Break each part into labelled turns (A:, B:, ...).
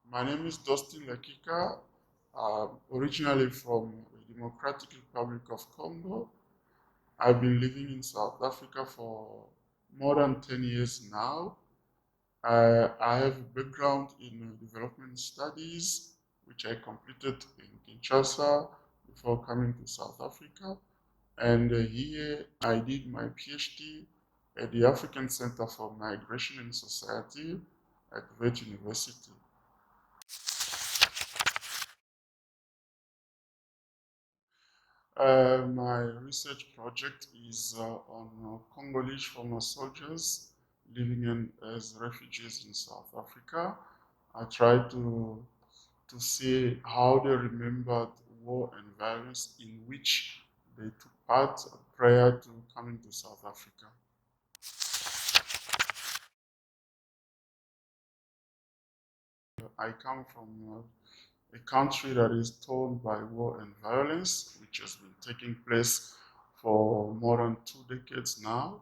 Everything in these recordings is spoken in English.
A: My name is Dostin Lakika, originally from the Democratic Republic of Congo. I've been living in South Africa for more than 10 years now. I have a background in development studies, which I completed in Kinshasa before coming to South Africa. And here I did my PhD at the African Center for Migration and Society at Wits University. My research project is on Congolese former soldiers living as refugees in South Africa. I try to see how they remembered war and violence in which they took part prior to coming to South Africa. I come from a country that is torn by war and violence, which has been taking place for more than 2 decades now.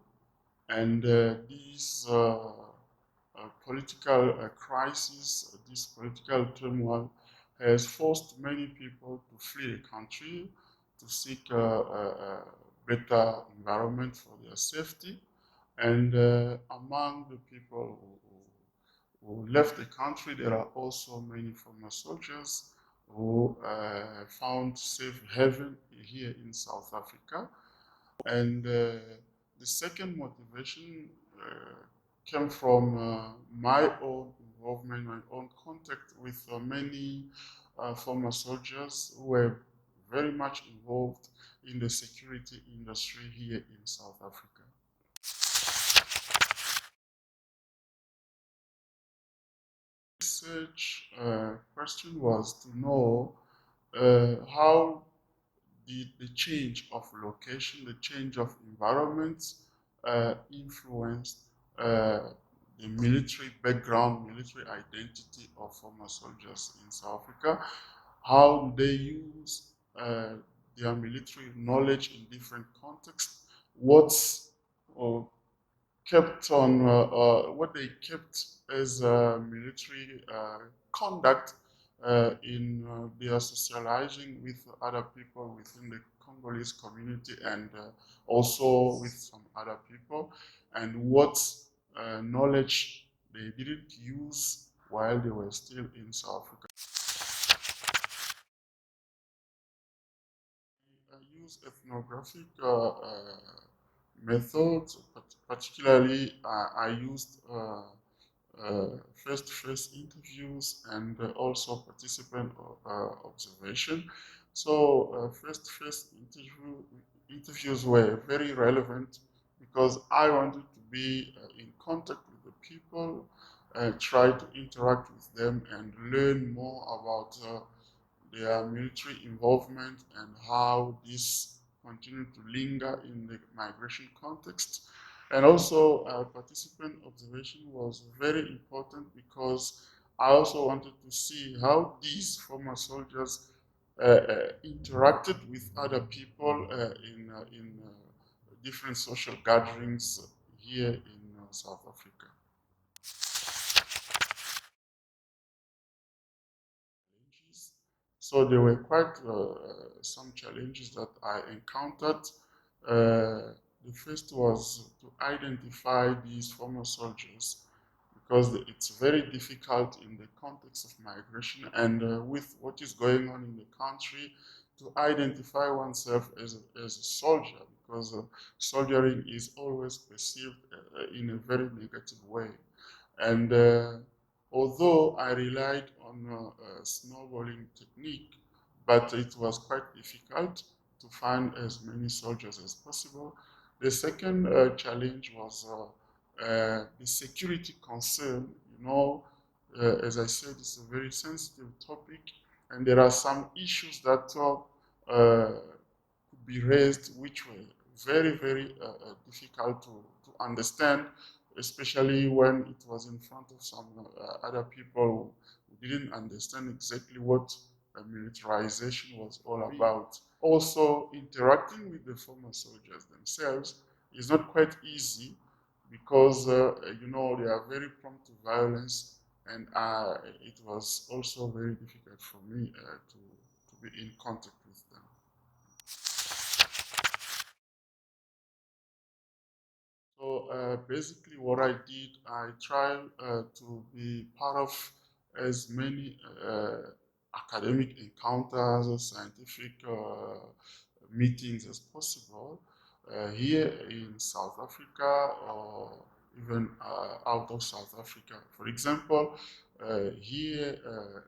A: And this political crisis, this political turmoil has forced many people to flee the country to seek a better environment for their safety. And among the people who left the country, there are also many former soldiers who found safe haven here in South Africa. And the second motivation came from my own involvement, my own contact with many former soldiers who were very much involved in the security industry here in South Africa. Research question was to know how the change of location, the change of environments influenced the military background, military identity of former soldiers in South Africa. How do they use their military knowledge in different contexts? What's kept on what they kept as military conduct in their socializing with other people within the Congolese community and also with some other people, and what knowledge they didn't use while they were still in South Africa. I use ethnographic methods, but particularly I used face-to-face interviews and also participant observation. So face-to-face interviews were very relevant because I wanted to be in contact with the people, try to interact with them and learn more about their military involvement and how this continued to linger in the migration context. And also, participant observation was very important because I also wanted to see how these former soldiers interacted with other people in different social gatherings here in South Africa. So there were quite some challenges that I encountered. The first was to identify these former soldiers because it's very difficult in the context of migration and with what is going on in the country to identify oneself as a soldier because soldiering is always perceived in a very negative way. And although I relied on a snowballing technique, but it was quite difficult to find as many soldiers as possible. The second challenge was the security concern. You know, as I said, it's a very sensitive topic, and there are some issues that could be raised which were very difficult to understand, especially when it was in front of some other people who didn't understand exactly what militarization was all about. Also, interacting with the former soldiers themselves is not quite easy because, you know, they are very prone to violence and it was also very difficult for me to be in contact with them. So basically what I did, I tried to be part of as many academic encounters, scientific meetings as possible here in South Africa or even out of South Africa. For example, here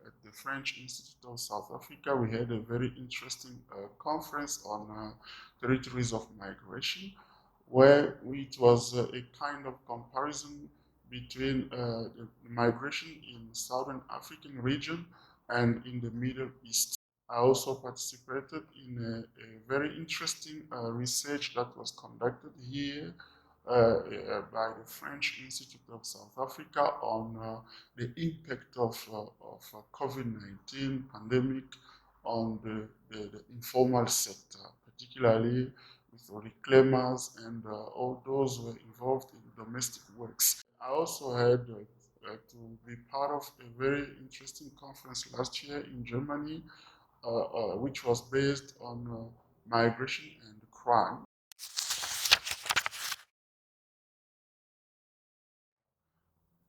A: at the French Institute of South Africa, we had a very interesting conference on territories of migration, where it was a kind of comparison between the migration in Southern African region and in the Middle East. I also participated in a very interesting research that was conducted here by the French Institute of South Africa on the impact of COVID-19 pandemic on the informal sector, particularly with reclaimers and all those who were involved in domestic works. I also had to be part of a very interesting conference last year in Germany, which was based on migration and crime.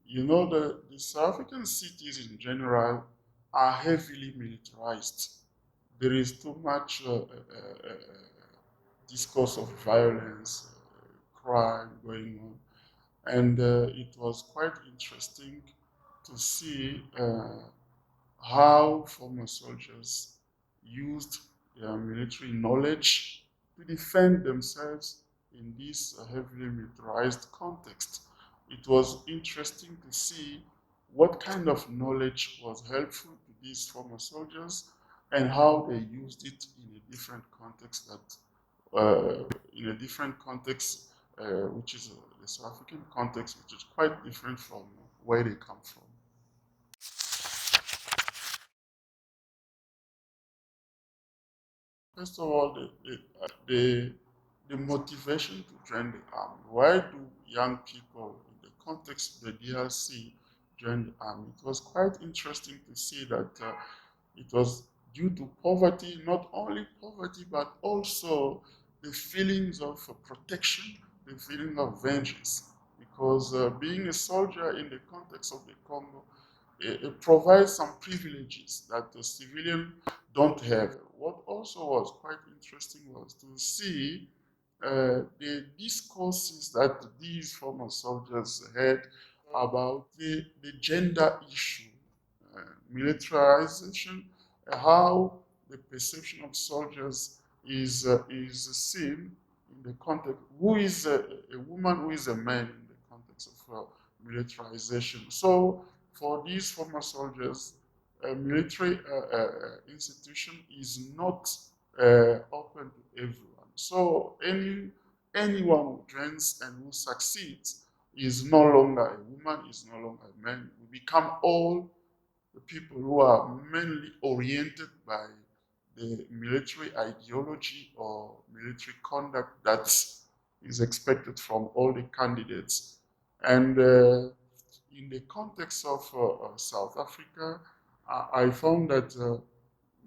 A: You know, the South African cities in general are heavily militarized. There is too much discourse of violence, crime going on. And it was quite interesting to see how former soldiers used their military knowledge to defend themselves in this heavily militarized context. It was interesting to see what kind of knowledge was helpful to these former soldiers and how they used it in a different context which is the South African context, which is quite different from where they come from. First of all, the motivation to join the army. Why do young people in the context of the DRC join the army? It was quite interesting to see that it was due to poverty, not only poverty, but also the feelings of protection, the feeling of vengeance. Because being a soldier in the context of the Congo, it provides some privileges that the civilian don't have. What also was quite interesting was to see the discourses that these former soldiers had about the gender issue, militarization, how the perception of soldiers is seen in the context. Who is a woman? Who is a man in the context of militarization? So, for these former soldiers, a military institution is not open to everyone. So, anyone who joins and who succeeds is no longer a woman, is no longer a man. We become all the people who are mainly oriented by the military ideology or military conduct that is expected from all the candidates. And in the context of South Africa, I found that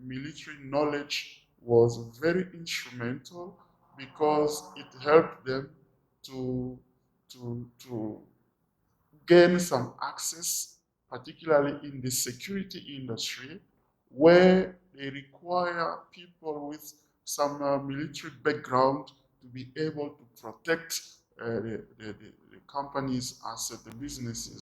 A: military knowledge was very instrumental because it helped them to gain some access, particularly in the security industry, where they require people with some military background to be able to protect the company's asset, the businesses.